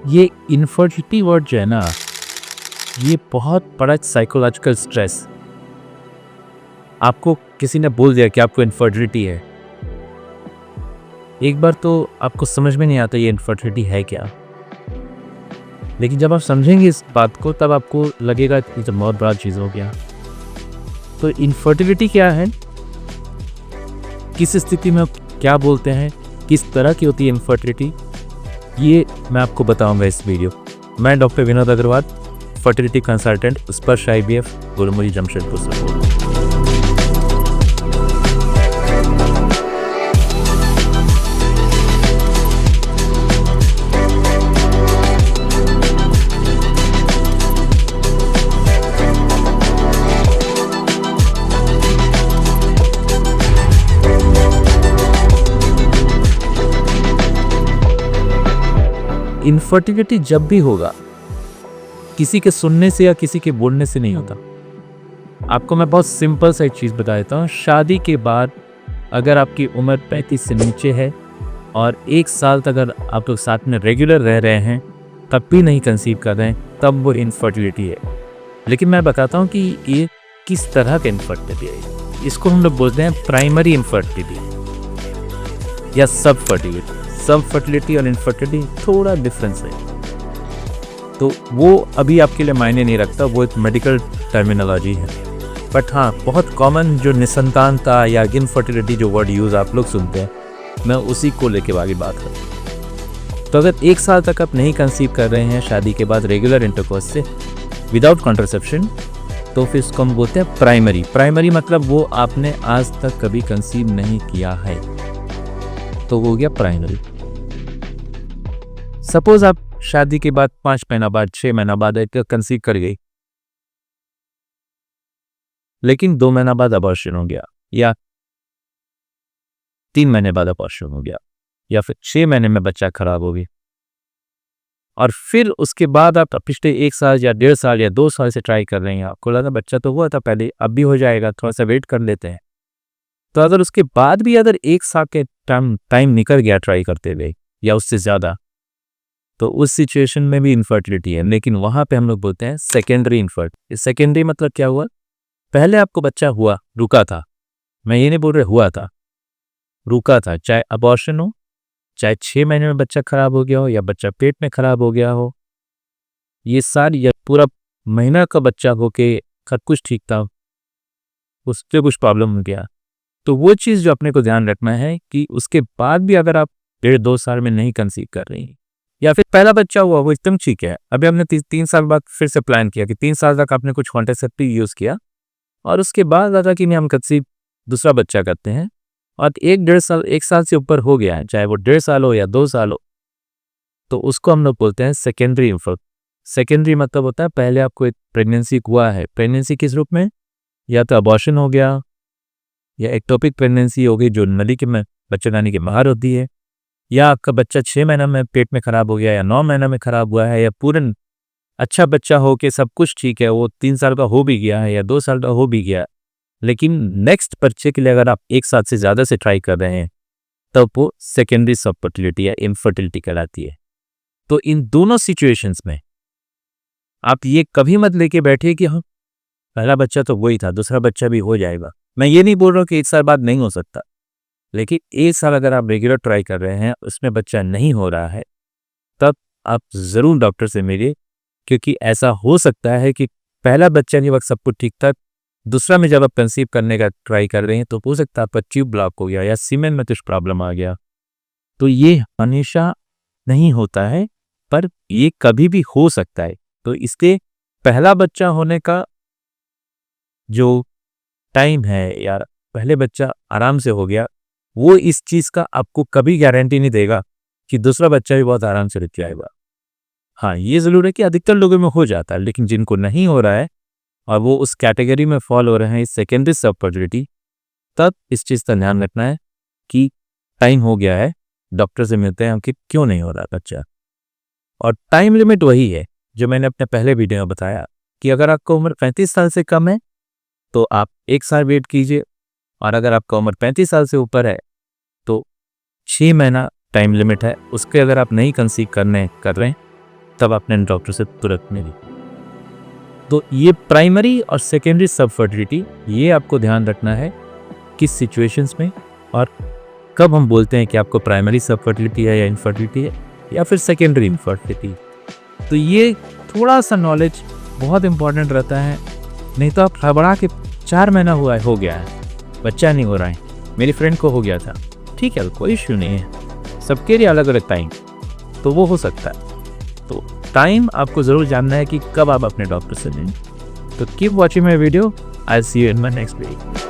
ये infertility word जो है ना, ये बहुत बड़ा साइकोलॉजिकल स्ट्रेस। आपको किसी ने बोल दिया कि आपको इनफर्टिलिटी है, एक बार तो आपको समझ में नहीं आता ये इनफर्टिलिटी है क्या, लेकिन जब आप समझेंगे इस बात को तब आपको लगेगा कि तो बहुत बड़ा चीज़ हो गया। तो इनफर्टिलिटी क्या है, किस स्थिति में क्या बोलते हैं, किस तरह की होती है इनफर्टिलिटी, ये मैं आपको बताऊंगा इस वीडियो। मैं doctor Vinod Agrawal, fertility consultant, Sparsh IVF, Golmuri, Jamshedpur से बोल रहा हूं। इनफर्टिलिटी जब भी होगा, किसी के सुनने से या किसी के बोलने से नहीं होता। आपको मैं बहुत सिंपल सा एक चीज़ बता देता हूँ। शादी के बाद अगर आपकी उम्र 35 से नीचे है और 1 साल तक अगर आप लोग साथ में रेगुलर रह रहे हैं तब भी नहीं कंसीव कर रहे हैं, तब वो इनफर्टिलिटी है। लेकिन मैं बताता हूँ कि ये किस तरह का इनफर्टिलिटी है। इसको हम लोग बोलते हैं प्राइमरी इनफर्टिलिटी या सब फर्टिलिटी। सब फर्टिलिटी और इनफर्टिलिटी थोड़ा डिफरेंस है, तो वो अभी आपके लिए मायने नहीं रखता, वो एक मेडिकल टर्मिनोलॉजी है। बट हाँ, बहुत कॉमन जो निसंतानता या इनफर्टिलिटी जो वर्ड यूज़ आप लोग सुनते हैं, मैं उसी को लेके आगे बात करूँ। तो अगर 1 साल तक आप नहीं कंसीव कर रहे हैं शादी के बाद रेगुलर इंटरकोर्स से विदाउट कॉन्ट्रासेप्शन, तो फिर इसको हम बोलते हैं प्राइमरी। प्राइमरी मतलब वो आपने आज तक कभी कंसीव नहीं किया है, तो वो हो गया प्राइमरी। सपोज आप शादी के बाद 5 महीना बाद, 6 महीना बाद एक कंसीव कर गई, लेकिन 2 महीना बाद अबॉर्शन हो गया, या 3 महीने बाद अबॉर्शन हो गया, या फिर 6 महीने में बच्चा खराब हो गया, और फिर उसके बाद आप पिछले 1 साल या 1.5 साल या 2 साल से ट्राई कर रहे हैं, आपको लगा बच्चा तो हुआ था पहले, अब भी हो जाएगा, थोड़ा सा वेट कर लेते हैं। तो अगर उसके बाद भी अगर 1 साल के टाइम निकल गया ट्राई करते हुए या उससे ज़्यादा, तो उस सिचुएशन में भी इनफर्टिलिटी है। लेकिन वहाँ पे हम लोग बोलते हैं सेकेंडरी इनफर्टिलिटी। सेकेंडरी मतलब क्या हुआ, पहले आपको बच्चा हुआ, रुका था, मैं ये नहीं बोल रहा हुआ था, रुका था, चाहे अबॉर्शन हो, चाहे 6 महीने में बच्चा खराब हो गया हो या बच्चा पेट में खराब हो गया हो, ये सारी या पूरा महीना का बच्चा हो के सब कुछ ठीक था, उससे कुछ प्रॉब्लम हो गया, तो वो चीज़ जो अपने को ध्यान रखना है कि उसके बाद भी अगर आप 1.5-2 साल में नहीं कंसीव कर रही हैं, या फिर पहला बच्चा हुआ वो एकदम ठीक है, अभी हमने 3 साल बाद फिर से प्लान किया कि 3 साल तक आपने कुछ कॉन्ट्रासेप्टिव यूज़ किया, और उसके बाद लगा कि नहीं हम कंसीव दूसरा बच्चा करते हैं, और 1 साल से ऊपर हो गया है, चाहे वो 1.5 साल हो या 2 साल हो, तो उसको हम लोग बोलते हैं सेकेंडरी इनफर्टिलिटी। सेकेंडरी मतलब होता है पहले आपको एक प्रेगनेंसी हुआ है, प्रेगनेंसी किस रूप में, या तो अबॉर्शन हो गया, या एक्टोपिक प्रेगनेंसी हो गई जो नली के में बच्चेदानी के बाहर होती है, या आपका बच्चा 6 महीना में पेट में खराब हो गया, या 9 महीना में खराब हुआ है, या पूरा अच्छा बच्चा हो के सब कुछ ठीक है, वो 3 साल का हो भी गया है या 2 साल का हो भी गया, लेकिन नेक्स्ट बच्चे के लिए अगर आप 1 साल से ज़्यादा से ट्राई कर रहे हैं, तब वो सेकेंडरी सब फर्टिलिटी या इनफर्टिलिटी कहलाती है। तो इन दोनों सिचुएशंस में आप ये कभी मत लेके बैठिए कि हाँ पहला बच्चा तो वही था, दूसरा बच्चा भी हो जाएगा। मैं ये नहीं बोल रहा हूँ कि 1 साल बाद नहीं हो सकता, लेकिन 1 साल अगर आप रेगुलर ट्राई कर रहे हैं, उसमें बच्चा नहीं हो रहा है, तब आप ज़रूर डॉक्टर से मिलिए, क्योंकि ऐसा हो सकता है कि पहला बच्चा के वक्त सब कुछ ठीक था, दूसरा में जब आप कंसीव करने का ट्राई कर रहे हैं तो हो सकता है आपका ट्यूब ब्लॉक हो गया या सीमेन में कुछ प्रॉब्लम आ गया। तो ये हमेशा नहीं होता है, पर ये कभी भी हो सकता है। तो इसके पहला बच्चा होने का जो टाइम है या पहले बच्चा आराम से हो गया, वो इस चीज़ का आपको कभी गारंटी नहीं देगा कि दूसरा बच्चा भी बहुत आराम से रुक जाएगा। हाँ, ये ज़रूर है कि अधिकतर लोगों में हो जाता है, लेकिन जिनको नहीं हो रहा है और वो उस कैटेगरी में फॉल हो रहे हैं, इस सेकेंडरी सब फर्टिलिटी, तब इस चीज़ का ध्यान रखना है कि टाइम हो गया है, डॉक्टर से मिलते हैं हम कि क्यों नहीं हो रहा बच्चा। और टाइम लिमिट वही है जो मैंने अपने पहले वीडियो में बताया कि अगर आपका उम्र 35 साल से कम है तो आप 1 साल वेट कीजिए, और अगर आपका उम्र 35 साल से ऊपर है तो 6 महीना टाइम लिमिट है, उसके अगर आप नहीं कंसीव कर रहे हैं तब अपने डॉक्टर से तुरंत मिलिए। तो ये प्राइमरी और सेकेंडरी सब फर्टिलिटी, ये आपको ध्यान रखना है किस सिचुएशंस में और कब हम बोलते हैं कि आपको प्राइमरी सब फर्टिलिटी है या इनफर्टिलिटी है या फिर सेकेंडरी इनफर्टिलिटी। तो ये थोड़ा सा नॉलेज बहुत इंपॉर्टेंट रहता है, नहीं तो आप घबरा के 4 महीना हुआ है, हो गया है, बच्चा नहीं हो रहा है, मेरी फ्रेंड को हो गया था, ठीक है, कोई इश्यू नहीं है, सबके लिए अलग अलग टाइम, तो वो हो सकता है। तो टाइम आपको ज़रूर जानना है कि कब आप अपने डॉक्टर से लें। तो keep watching my video, I see you in my next video.